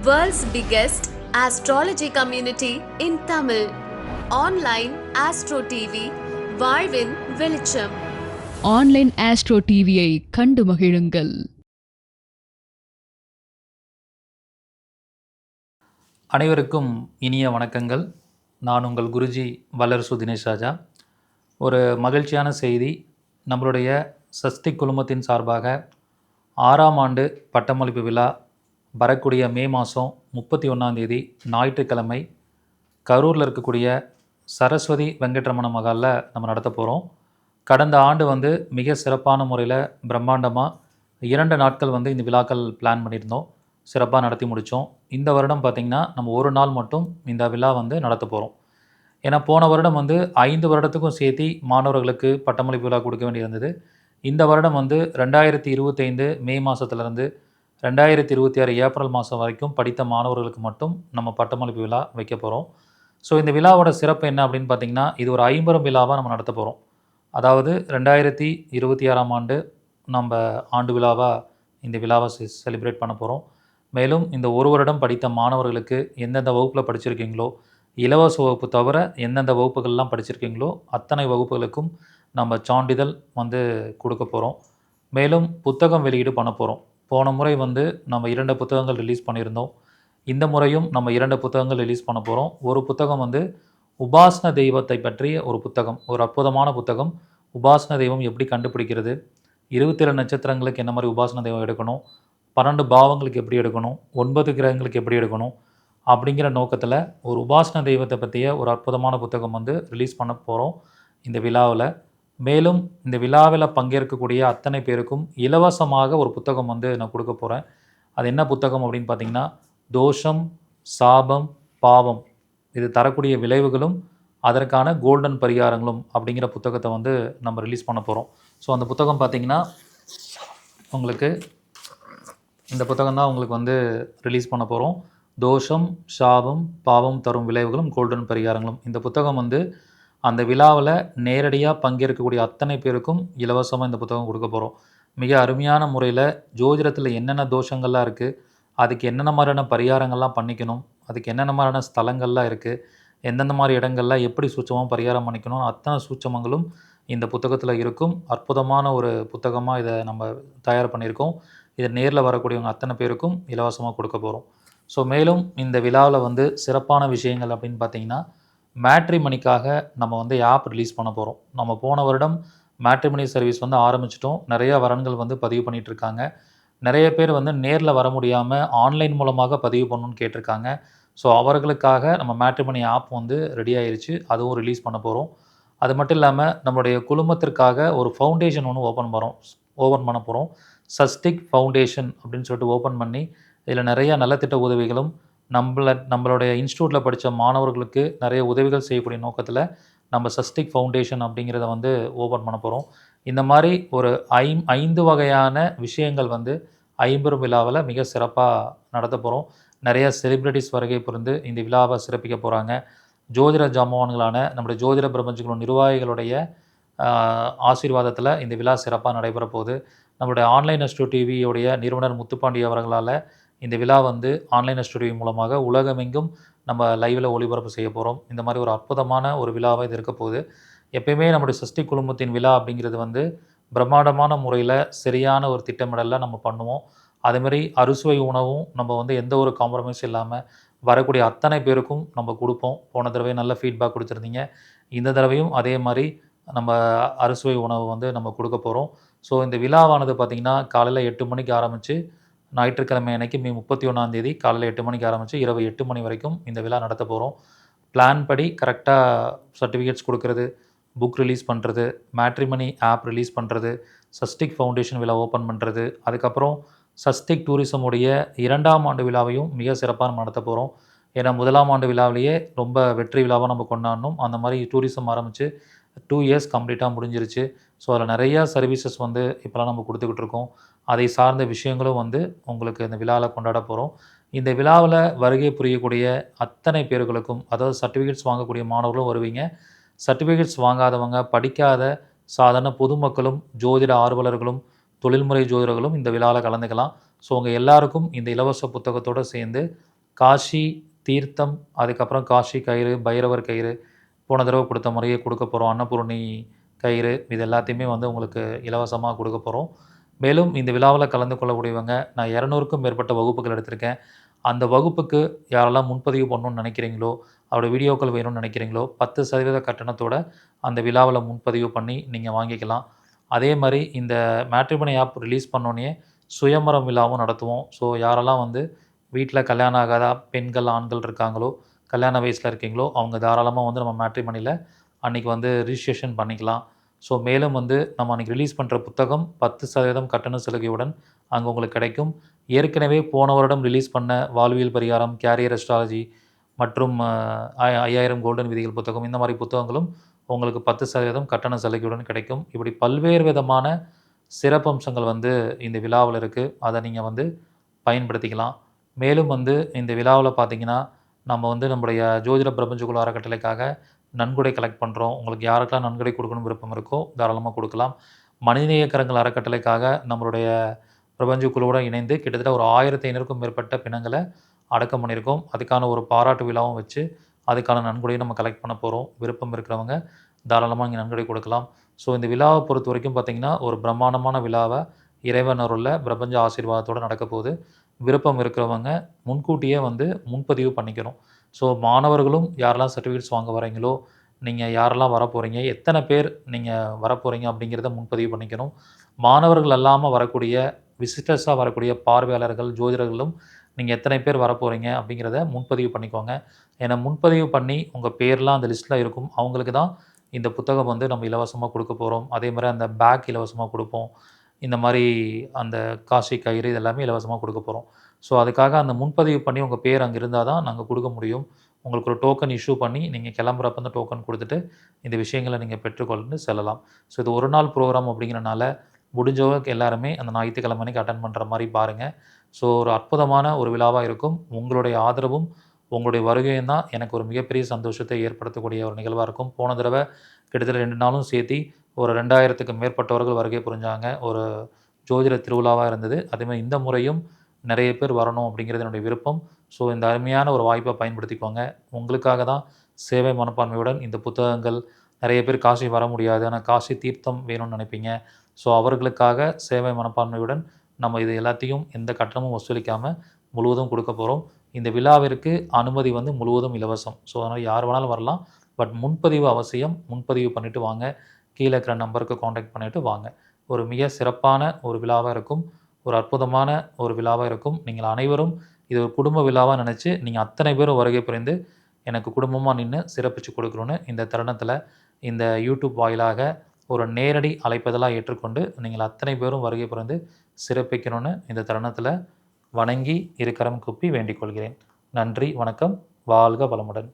World's biggest astrology community in Tamil. Online Astro TV, வாழ்வின் வெளிச்சம். Online astro டிவியை கண்டு மகிழுங்கள். அனைவருக்கும் இனிய வணக்கங்கள். நான் உங்கள் குருஜி வல்லரசு தினேஷ் ராஜா. ஒரு மகிழ்ச்சியான செய்தி, நம்மளுடைய சஷ்டி குழுமத்தின் சார்பாக 6ஆம் ஆண்டு பட்டமளிப்பு விழா வரக்கூடிய மே மாதம் 31 ஞாயிற்றுக்கிழமை கரூரில் இருக்கக்கூடிய சரஸ்வதி வெங்கட்ரமண மகாலில் நம்ம நடத்த போகிறோம். கடந்த ஆண்டு மிக சிறப்பான முறையில் பிரம்மாண்டமாக 2 நாட்கள் இந்த விழாக்கள் பிளான் பண்ணியிருந்தோம். சிறப்பாக நடத்தி முடித்தோம். இந்த வருடம் பார்த்திங்கன்னா நம்ம ஒரு நாள் மட்டும் இந்த விழா நடத்த போகிறோம். ஏன்னா போன வருடம் 5 வருடத்துக்கும் சேர்த்து மாணவர்களுக்கு பட்டமளிப்பு விழா கொடுக்க வேண்டியிருந்தது. இந்த வருடம் 2025 மே மாதத்துலேருந்து 2026 ஏப்ரல் மாதம் வரைக்கும் படித்த மாணவர்களுக்கு மட்டும் நம்ம பட்டமளிப்பு விழா வைக்க போகிறோம். ஸோ இந்த விழாவோட சிறப்பு என்ன அப்படின்னு பார்த்திங்கன்னா, இது ஒரு ஐம்பெரும் விழாவாக நம்ம நடத்த போகிறோம். அதாவது 2026ஆம் ஆண்டு நம்ம ஆண்டு விழாவாக இந்த விழாவை செலிப்ரேட் பண்ண போகிறோம். மேலும் இந்த ஒரு வருடம் படித்த மாணவர்களுக்கு எந்தெந்த வகுப்பில் படிச்சிருக்கீங்களோ, இலவச வகுப்பு தவிர எந்தெந்த வகுப்புகள்லாம் படிச்சிருக்கீங்களோ அத்தனை வகுப்புகளுக்கும் நம்ம சான்றிதழ் கொடுக்க போகிறோம். மேலும் புத்தகம் வெளியீடு பண்ண போகிறோம். போன முறை நம்ம 2 புத்தகங்கள் ரிலீஸ் பண்ணியிருந்தோம். இந்த முறையும் நம்ம 2 புத்தகங்கள் ரிலீஸ் பண்ண போகிறோம். ஒரு புத்தகம் உபாசன தெய்வத்தை பற்றிய ஒரு புத்தகம், ஒரு அற்புதமான புத்தகம். உபாசன தெய்வம் எப்படி கண்டுபிடிக்கிறது, 27 நட்சத்திரங்களுக்கு என்ன மாதிரி உபாசன தெய்வம் எடுக்கணும், 12 பாவங்களுக்கு எப்படி எடுக்கணும், 9 கிரகங்களுக்கு எப்படி எடுக்கணும் அப்படிங்கிற நோக்கத்தில் ஒரு உபாசன தெய்வத்தை பற்றிய ஒரு அற்புதமான புத்தகம் ரிலீஸ் பண்ண போகிறோம் இந்த விழாவில். மேலும் இந்த விழாவில் பங்கேற்கக்கூடிய அத்தனை பேருக்கும் இலவசமாக ஒரு புத்தகம் நான் கொடுக்க போகிறேன். அது என்ன புத்தகம் அப்படின்னு பார்த்திங்கன்னா, தோஷம், சாபம், பாவம் இது தரக்கூடிய விளைவுகளும் அதற்கான கோல்டன் பரிகாரங்களும் அப்படிங்கிற புத்தகத்தை நம்ம ரிலீஸ் பண்ண போகிறோம். ஸோ அந்த புத்தகம் பார்த்திங்கன்னா உங்களுக்கு இந்த புத்தகம் தான் உங்களுக்கு ரிலீஸ் பண்ண போகிறோம். தோஷம், சாபம், பாவம் தரும் விளைவுகளும் கோல்டன் பரிகாரங்களும். இந்த புத்தகம் அந்த விழாவில் நேரடியாக பங்கேற்கக்கூடிய அத்தனை பேருக்கும் இலவசமாக இந்த புத்தகம் கொடுக்க போகிறோம். மிக அருமையான முறையில் ஜோதிடத்தில் என்னென்ன தோஷங்கள்லாம் இருக்குது, அதுக்கு என்னென்ன மாதிரியான பரிகாரங்கள்லாம் பண்ணிக்கணும், அதுக்கு என்னென்ன மாதிரியான ஸ்தலங்கள்லாம் இருக்குது, எந்தெந்த மாதிரி இடங்கள்லாம் எப்படி சூட்சமாக பரிகாரம் பண்ணிக்கணும், அத்தனை சூட்சமங்களும் இந்த புத்தகத்தில் இருக்கும். அற்புதமான ஒரு புத்தகமாக இதை நம்ம தயார் பண்ணியிருக்கோம். இதை நேரில் வரக்கூடியவங்க அத்தனை பேருக்கும் இலவசமாக கொடுக்க போகிறோம். ஸோ மேலும் இந்த விழாவில் சிறப்பான விஷயங்கள் அப்படின்னு பார்த்திங்கன்னா, மேட்ரிமனிக்காக நம்ம ஆப் ரிலீஸ் பண்ண போகிறோம். நம்ம போன வருடம் மேட்ரிமனி சர்வீஸ் ஆரம்பிச்சிட்டோம். நிறையா வரன்கள் பதிவு பண்ணிகிட்ருக்காங்க. நிறைய பேர் நேரில் வர முடியாமல் ஆன்லைன் மூலமாக பதிவு பண்ணணுன்னு கேட்டிருக்காங்க. ஸோ அவர்களுக்காக நம்ம மேட்ரிமனி ஆப் ரெடி ஆயிடுச்சு. அதுவும் ரிலீஸ் பண்ண போகிறோம். அது மட்டும் இல்லாமல் நம்மளுடைய குழுமத்திற்காக ஒரு ஃபவுண்டேஷன் ஓப்பன் பண்ண போகிறோம். சஷ்டிக் ஃபவுண்டேஷன் அப்படின்னு சொல்லிட்டு ஓப்பன் பண்ணி இதில் நிறையா நலத்திட்ட உதவிகளும் நம்மளுடைய இன்ஸ்டியூட்டில் படித்த மாணவர்களுக்கு நிறைய உதவிகள் செய்யக்கூடிய நோக்கத்தில் நம்ம சஷ்டிக் ஃபவுண்டேஷன் அப்படிங்கிறத ஓப்பன் பண்ண போகிறோம். இந்த மாதிரி ஒரு 5 வகையான விஷயங்கள் ஐம்பெரும் விழாவில் மிக சிறப்பாக நடத்த போகிறோம். நிறைய செலிப்ரிட்டிஸ் வருகை புரிந்து இந்த விழாவை சிறப்பிக்க போகிறாங்க. ஜோதிட ஜாமவான்களான நம்முடைய ஜோதிட பிரபஞ்சங்களோட நிர்வாகிகளுடைய ஆசீர்வாதத்தில் இந்த விழா சிறப்பாக நடைபெற போகுது. நம்மளுடைய ஆன்லைன் அஸ்ட்ரோ டிவியோடைய நிறுவனர் முத்துப்பாண்டி அவர்களால் இந்த விழா ஆன்லைன் அஸ்ட்ரோ டிவி மூலமாக உலகமெங்கும் நம்ம லைவில் ஒளிபரப்பு செய்ய போகிறோம். இந்த மாதிரி ஒரு அற்புதமான ஒரு விழாவாக இது இருக்க போகுது. எப்பயுமே நம்முடைய சஷ்டி குழுமத்தின் விழா அப்படிங்கிறது பிரம்மாண்டமான முறையில் சரியான ஒரு திட்டமிடலில் நம்ம பண்ணுவோம். அதேமாதிரி அறுசுவை உணவும் நம்ம எந்த ஒரு காம்ப்ரமைஸும் இல்லாமல் வரக்கூடிய அத்தனை பேருக்கும் நம்ம கொடுப்போம். போன தடவை நல்ல ஃபீட்பேக் கொடுத்துருந்தீங்க. இந்த தடவையும் அதே மாதிரி நம்ம அறுசுவை உணவு நம்ம கொடுக்க போகிறோம். ஸோ இந்த விழாவானது பார்த்திங்கன்னா காலையில் 8 மணிக்கு ஆரம்பித்து ஞாயிற்றுக்கிழமை அன்னைக்கு மே 31 காலையில் 8 மணிக்கு ஆரம்பித்து இரவு 8 மணி வரைக்கும் இந்த விழா நடத்த போகிறோம். பிளான் படி கரெக்டாக சர்டிஃபிகேட்ஸ் கொடுக்குறது, புக் ரிலீஸ் பண்ணுறது, மேட்ரிமனி ஆப் ரிலீஸ் பண்ணுறது, சஷ்டிக் ஃபவுண்டேஷன் விழா ஓப்பன் பண்ணுறது, அதுக்கப்புறம் சஷ்டிக் டூரிசமுடைய 2ஆம் ஆண்டு விழாவையும் மிக சிறப்பாக நம்ம நடத்த போகிறோம். ஏன்னா 1ஆம் ஆண்டு விழாவிலேயே ரொம்ப வெற்றி விழாவாக நம்ம கொண்டாடணும். அந்த மாதிரி டூரிசம் ஆரம்பித்து 2 இயர்ஸ் கம்ப்ளீட்டாக முடிஞ்சிருச்சு. ஸோ அதில் நிறையா சர்வீசஸ் இப்போலாம் நம்ம கொடுத்துக்கிட்டு இருக்கோம். அதை சார்ந்த விஷயங்களும் உங்களுக்கு இந்த விழாவில் கொண்டாட போகிறோம். இந்த விழாவில் வருகை புரியக்கூடிய அத்தனை பேர்களுக்கும், அதாவது சர்டிஃபிகேட்ஸ் வாங்கக்கூடிய மாணவர்களும் வருவீங்க. சர்டிஃபிகேட்ஸ் வாங்காதவங்க, படிக்காத சாதாரண பொதுமக்களும், ஜோதிட ஆர்வலர்களும், தொழில்முறை ஜோதிடர்களும் இந்த விழாவில் கலந்துக்கலாம். ஸோ உங்கள் எல்லாருக்கும் இந்த இலவச புத்தகத்தோடு சேர்ந்து காஷி தீர்த்தம், அதுக்கப்புறம் காஷி கயிறு, பைரவர் கயிறு, போன தடவை கொடுத்த முறையே கொடுக்க போகிறோம். அன்னபூரணி கயிறு, இது எல்லாத்தையுமே வந்து உங்களுக்கு இலவசமாக கொடுக்க போகிறோம். மேலும் இந்த விழாவில் கலந்து கொள்ளக்கூடியவங்க, நான் 200க்கும் மேற்பட்ட வகுப்புகள் எடுத்திருக்கேன். அந்த வகுப்புக்கு யாரெல்லாம் முன்பதிவு பண்ணணும்னு நினைக்கிறீங்களோ, அவரோட வீடியோக்கள் வேணும்னு நினைக்கிறீங்களோ 10% கட்டணத்தோட அந்த விழாவில் முன்பதிவு பண்ணி நீங்கள் வாங்கிக்கலாம். அதே மாதிரி இந்த மேட்ரிமோனி ஆப் ரிலீஸ் பண்ணோன்னே சுயமரம் விழாவும் நடத்துவோம். ஸோ யாரெல்லாம் வந்து வீட்டில் கல்யாணம் ஆகாத பெண்கள், ஆண்கள் இருக்காங்களோ, கல்யாண வயசில் இருக்கீங்களோ, அவங்க தாராளமாக வந்து நம்ம மேட்ரிமோனியில் அன்றைக்கி வந்து ரிஜிஸ்ட்ரேஷன் பண்ணிக்கலாம். ஸோ மேலும் வந்து நம்ம அன்றைக்கி ரிலீஸ் பண்ணுற புத்தகம் 10% கட்டண சலுகையுடன் அங்கே உங்களுக்கு கிடைக்கும். ஏற்கனவே போன வருடம் ரிலீஸ் பண்ண வாழ்வியல் பரிகாரம், கேரியர் அஸ்ட்ராலஜி மற்றும் 5000 கோல்டன் விதிகள் புத்தகம், இந்த மாதிரி புத்தகங்களும் உங்களுக்கு 10% கட்டண சலுகையுடன் கிடைக்கும். இப்படி பல்வேறு விதமான சிறப்பம்சங்கள் வந்து இந்த விழாவில் இருக்குது. அதை நீங்கள் வந்து பயன்படுத்திக்கலாம். மேலும் வந்து இந்த விழாவில் பார்த்தீங்கன்னா, நம்ம வந்து நம்முடைய ஜோதிட பிரபஞ்சகுழு அறக்கட்டளைக்காக நன்கொடை கலெக்ட் பண்ணுறோம். உங்களுக்கு யாருக்கெல்லாம் நன்கொடை கொடுக்கணும் விருப்பம் இருக்கோ தாராளமாக கொடுக்கலாம். மனிதநேய கரங்கள் அறக்கட்டளைக்காக நம்மளுடைய பிரபஞ்ச குழுவோடு இணைந்து கிட்டத்தட்ட ஒரு 1500க்கும் மேற்பட்ட பிணங்களை அடக்கம் பண்ணியிருக்கோம். அதுக்கான ஒரு பாராட்டு விழாவும் வச்சு அதுக்கான நன்கொடையும் நம்ம கலெக்ட் பண்ண போகிறோம். விருப்பம் இருக்கிறவங்க தாராளமாக இங்கே நன்கொடை கொடுக்கலாம். ஸோ இந்த விழாவை பொறுத்த வரைக்கும் பார்த்திங்கன்னா, ஒரு பிரம்மாண்டமான விழாவை இறைவன் அருள்ல பிரபஞ்ச ஆசீர்வாதத்தோடு நடக்க போகுது. விருப்பம் இருக்கிறவங்க முன்கூட்டியே வந்து முன்பதிவு பண்ணிக்கணும். ஸோ மாணவர்களும் யாரெல்லாம் சர்டிஃபிகேட்ஸ் வாங்க வரீங்களோ, நீங்கள் யாரெல்லாம் வரப்போகிறீங்க, எத்தனை பேர் நீங்கள் வரப்போகிறீங்க அப்படிங்கிறத முன்பதிவு பண்ணிக்கணும். மாணவர்கள் இல்லாமல் வரக்கூடிய விசிட்டர்ஸாக வரக்கூடிய பார்வையாளர்கள், ஜோதிடர்களும் நீங்கள் எத்தனை பேர் வரப்போகிறீங்க அப்படிங்கிறத முன்பதிவு பண்ணிக்கோங்க. ஏன்னா முன்பதிவு பண்ணி உங்கள் பேர்லாம் அந்த லிஸ்ட்டில் இருக்கும். அவங்களுக்கு தான் இந்த புத்தகம் வந்து நம்ம இலவசமாக கொடுக்க போகிறோம். அதே மாதிரி அந்த பேக் இலவசமாக கொடுப்போம். இந்த மாதிரி அந்த காஷி கயிறு இது எல்லாமே இலவசமாக கொடுக்க போகிறோம். ஸோ அதுக்காக அந்த முன்பதிவு பண்ணி உங்கள் பேர் அங்கே இருந்தால் தான் நாங்கள் கொடுக்க முடியும். உங்களுக்கு ஒரு டோக்கன் இஷ்யூ பண்ணி நீங்கள் கிளம்புறப்ப அந்த டோக்கன் கொடுத்துட்டு இந்த விஷயங்களை நீங்கள் பெற்றுக்கொண்டு செல்லலாம். ஸோ இது ஒரு நாள் ப்ரோக்ராம் அப்படிங்கிறனால முடிஞ்சவங்க எல்லாருமே அந்த ஞாயிற்றுக்கிழமை அன்றைக்கி அட்டன் பண்ணுற மாதிரி பாருங்கள். ஸோ ஒரு அற்புதமான ஒரு விழாவாக இருக்கும். உங்களுடைய ஆதரவும் உங்களுடைய வருகையும் தான் எனக்கு ஒரு மிகப்பெரிய சந்தோஷத்தை ஏற்படுத்தக்கூடிய ஒரு நிகழ்வாக இருக்கும். போன தடவை கிட்டத்தட்ட 2 நாளும் சேர்த்தி ஒரு 2000க்கும் மேற்பட்டவர்கள் வருகை புரிஞ்சாங்க. ஒரு ஜோதிட திருவிழாவாக இருந்தது. அதேமாதிரி இந்த முறையும் நிறைய பேர் வரணும் அப்படிங்கிறது என்னுடைய விருப்பம். ஸோ இந்த அருமையான ஒரு வாய்ப்பை பயன்படுத்திக்கோங்க. உங்களுக்காக தான் சேவை மனப்பான்மையுடன் இந்த புத்தகங்கள், நிறைய பேர் காசி வர முடியாது, ஆனால் காசி தீர்த்தம் வேணும்னு நினைப்பீங்க. ஸோ அவர்களுக்காக சேவை மனப்பான்மையுடன் நம்ம இது எல்லாத்தையும் எந்த கட்டணமும் வசூலிக்காமல் முழுவதும் கொடுக்க போகிறோம். இந்த விழாவிற்கு அனுமதி வந்து முழுவதும் இலவசம். ஸோ அதனால் யார் வேணாலும் வரலாம். பட் முன்பதிவு அவசியம். முன்பதிவு பண்ணிவிட்டு வாங்க. கீழே இருக்கிற நம்பருக்கு காண்டாக்ட் பண்ணிவிட்டு வாங்க. ஒரு மிக சிறப்பான ஒரு விழாவாக இருக்கும். ஒரு அற்புதமான ஒரு விழாவாக இருக்கும். நீங்கள் அனைவரும் இது ஒரு குடும்ப விழாவாக நினச்சி நீங்கள் அத்தனை பேரும் வருகை புரிந்து எனக்கு குடும்பமாக நின்று சிறப்பித்து கொடுக்கணுன்னு இந்த தருணத்தில் இந்த யூடியூப் வாயிலாக ஒரு நேரடி அழைப்பதெல்லாம் ஏற்றுக்கொண்டு நீங்கள் அத்தனை பேரும் வருகை புரிந்து சிறப்பிக்கணும்னு இந்த தருணத்தில் வணங்கி இருக்கரம் கூப்பி வேண்டிக் கொள்கிறேன். நன்றி, வணக்கம், வாழ்க வளமுடன்.